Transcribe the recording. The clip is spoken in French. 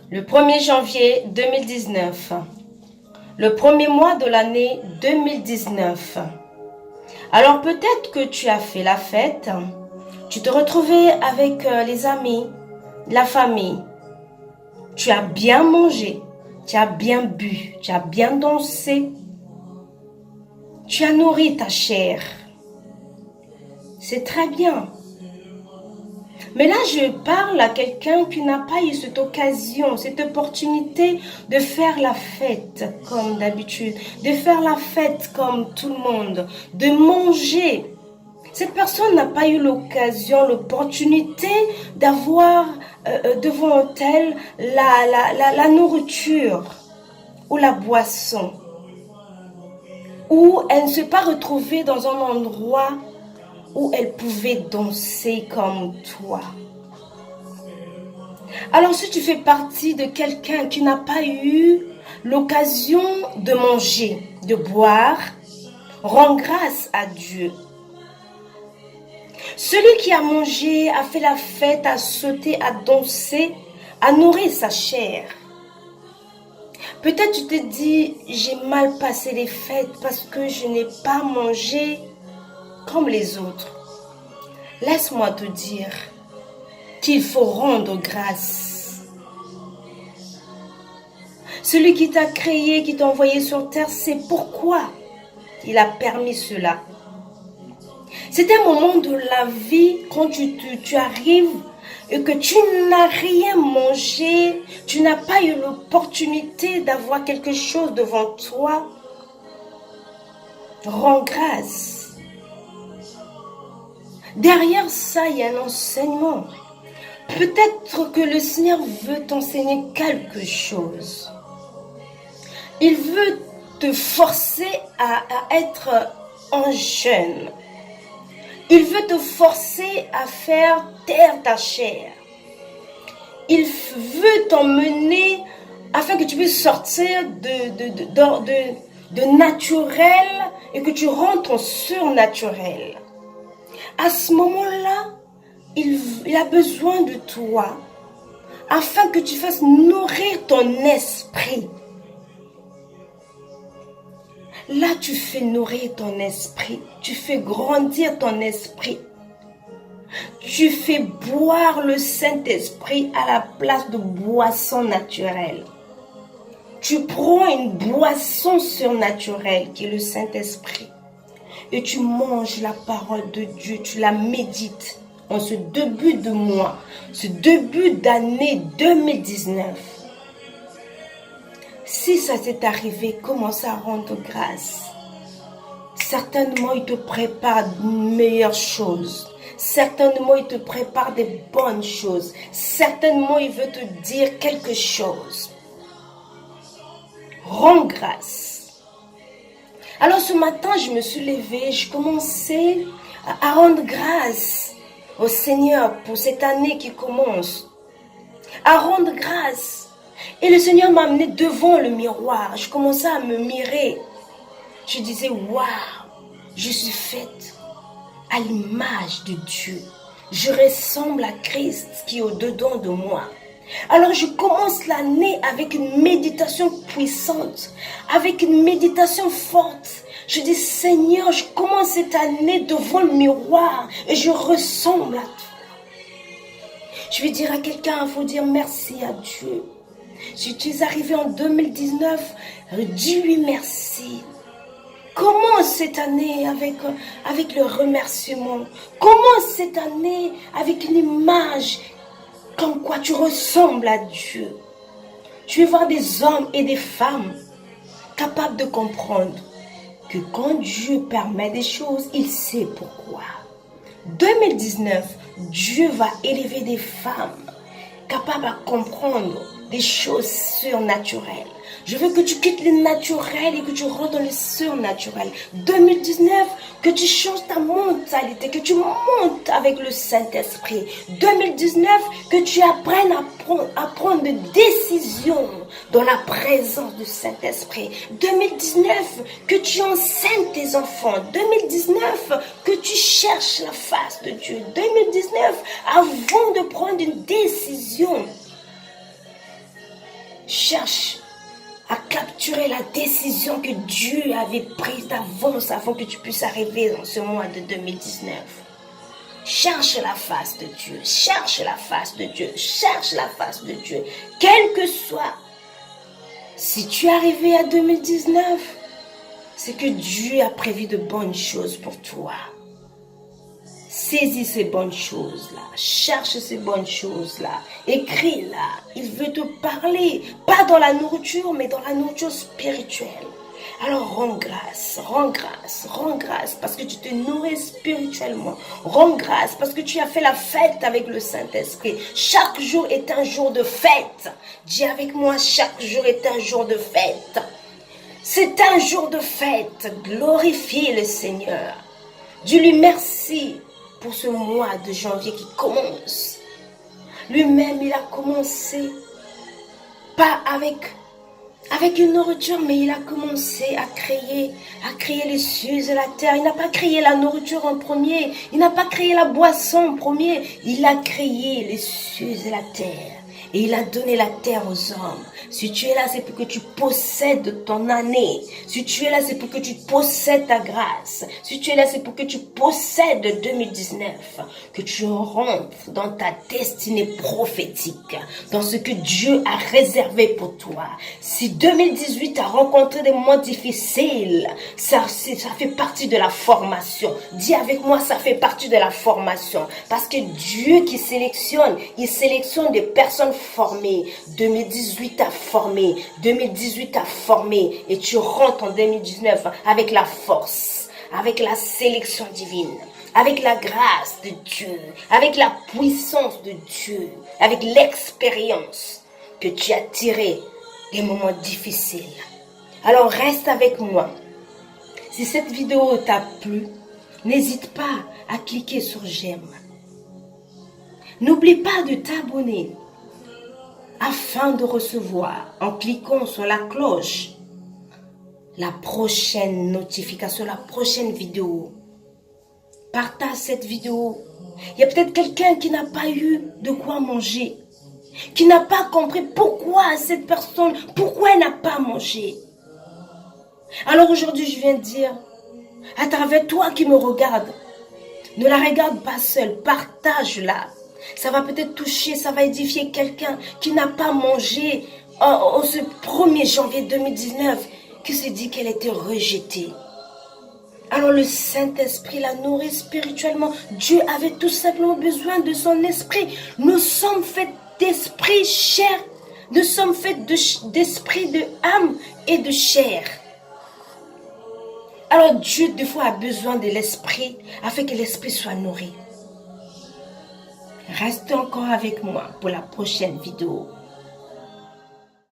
Le 1er janvier 2019, le premier mois de l'année 2019. Alors peut-être que tu as fait la fête, tu te retrouvais avec les amis, la famille. Tu as bien mangé, tu as bien bu, tu as bien dansé. Tu as nourri ta chair. C'est très bien. Mais là, je parle à quelqu'un qui n'a pas eu cette occasion, cette opportunité de faire la fête comme d'habitude, de faire la fête comme tout le monde, de manger. Cette personne n'a pas eu l'occasion, l'opportunité d'avoir devant elle la nourriture ou la boisson. Où elle ne s'est pas retrouvée dans un endroit où elle pouvait danser comme toi. Alors si tu fais partie de quelqu'un qui n'a pas eu l'occasion de manger, de boire, rends grâce à Dieu. Celui qui a mangé, a fait la fête, a sauté, a dansé, a nourri sa chair. Peut-être tu te dis, j'ai mal passé les fêtes parce que je n'ai pas mangé comme les autres. Laisse-moi te dire qu'il faut rendre grâce. Celui qui t'a créé, qui t'a envoyé sur terre, c'est pourquoi il a permis cela. C'est un moment de la vie quand tu arrives et que tu n'as rien mangé, tu n'as pas eu l'opportunité d'avoir quelque chose devant toi. Rends grâce. Derrière ça, il y a un enseignement. Peut-être que le Seigneur veut t'enseigner quelque chose. Il veut te forcer à être un jeûne. Il veut te forcer à faire taire ta chair. Il veut t'emmener afin que tu puisses sortir de naturel et que tu rentres en surnaturel. À ce moment-là, il a besoin de toi afin que tu fasses nourrir ton esprit. Là, tu fais nourrir ton esprit. Tu fais grandir ton esprit. Tu fais boire le Saint-Esprit à la place de boisson naturelle. Tu prends une boisson surnaturelle qui est le Saint-Esprit. Et tu manges la parole de Dieu, tu la médites en ce début de mois, ce début d'année 2019. Si ça s'est arrivé, commence à rendre grâce. Certainement, il te prépare de meilleures choses. Certainement, il te prépare des bonnes choses. Certainement, il veut te dire quelque chose. Rends grâce. Alors ce matin, je me suis levée, je commençais à rendre grâce au Seigneur pour cette année qui commence. À rendre grâce. Et le Seigneur m'a amené devant le miroir. Je commençais à me mirer. Je disais, waouh, je suis faite à l'image de Dieu. Je ressemble à Christ qui est au-dedans de moi. Alors je commence l'année avec une méditation puissante, avec une méditation forte. Je dis, Seigneur, je commence cette année devant le miroir et je ressemble à toi. Je vais dire à quelqu'un, il faut dire merci à Dieu. Si tu es arrivé en 2019, dis-lui merci. Commence cette année avec le remerciement. Commence cette année avec une image comme quoi tu ressembles à Dieu. Tu vas voir des hommes et des femmes capables de comprendre que quand Dieu permet des choses, il sait pourquoi. 2019, Dieu va élever des femmes capables à comprendre des choses surnaturelles. Je veux que tu quittes le naturel et que tu rentres dans le surnaturel. 2019, que tu changes ta mentalité, que tu montes avec le Saint-Esprit. 2019, que tu apprennes à prendre des décisions dans la présence du Saint-Esprit. 2019, que tu enseignes tes enfants. 2019, que tu cherches la face de Dieu. 2019, avant de prendre une décision, Cherche à capturer la décision que Dieu avait prise d'avance avant que tu puisses arriver dans ce mois de 2019. Cherche la face de Dieu, cherche la face de Dieu, cherche la face de Dieu. Quel que soit, si tu es arrivé à 2019, c'est que Dieu a prévu de bonnes choses pour toi. Saisis ces bonnes choses-là, cherche ces bonnes choses-là, écris-là. Il veut te parler, pas dans la nourriture, mais dans la nourriture spirituelle. Alors rends grâce, rends grâce, rends grâce parce que tu te nourris spirituellement. Rends grâce parce que tu as fait la fête avec le Saint-Esprit. Chaque jour est un jour de fête. Dis avec moi, chaque jour est un jour de fête. C'est un jour de fête. Glorifie le Seigneur. Dis-lui merci pour ce mois de janvier qui commence. Lui-même, il a commencé pas avec une nourriture, mais il a commencé à créer les cieux et la terre. Il n'a pas créé la nourriture en premier. Il n'a pas créé la boisson en premier. Il a créé les cieux et la terre. Et il a donné la terre aux hommes. Si tu es là, c'est pour que tu possèdes ton année. Si tu es là, c'est pour que tu possèdes ta grâce. Si tu es là, c'est pour que tu possèdes 2019. Que tu rentres dans ta destinée prophétique. Dans ce que Dieu a réservé pour toi. Si 2018 a rencontré des moments difficiles, ça fait partie de la formation. Dis avec moi, ça fait partie de la formation. Parce que Dieu qui sélectionne, il sélectionne des personnes formées. 2018 a formé, 2018 a formé et tu rentres en 2019 avec la force, avec la sélection divine, avec la grâce de Dieu, avec la puissance de Dieu, avec l'expérience que tu as tirée des moments difficiles. Alors reste avec moi. Si cette vidéo t'a plu, n'hésite pas à cliquer sur j'aime. N'oublie pas de t'abonner afin de recevoir, en cliquant sur la cloche, la prochaine notification, la prochaine vidéo. Partage cette vidéo. Il y a peut-être quelqu'un qui n'a pas eu de quoi manger, qui n'a pas compris pourquoi cette personne, pourquoi elle n'a pas mangé. Alors aujourd'hui, je viens de dire, à travers toi qui me regarde, ne la regarde pas seule, partage-la. Ça va peut-être toucher, ça va édifier quelqu'un qui n'a pas mangé ce 1er janvier 2019, qui se dit qu'elle était rejetée. Alors le Saint-Esprit la nourrit spirituellement. Dieu avait tout simplement besoin de son esprit. Nous sommes faits d'esprit, chair. Nous sommes faits d'esprit, de âme et de chair. Alors Dieu, des fois, a besoin de l'esprit afin que l'esprit soit nourri. Reste encore avec moi pour la prochaine vidéo.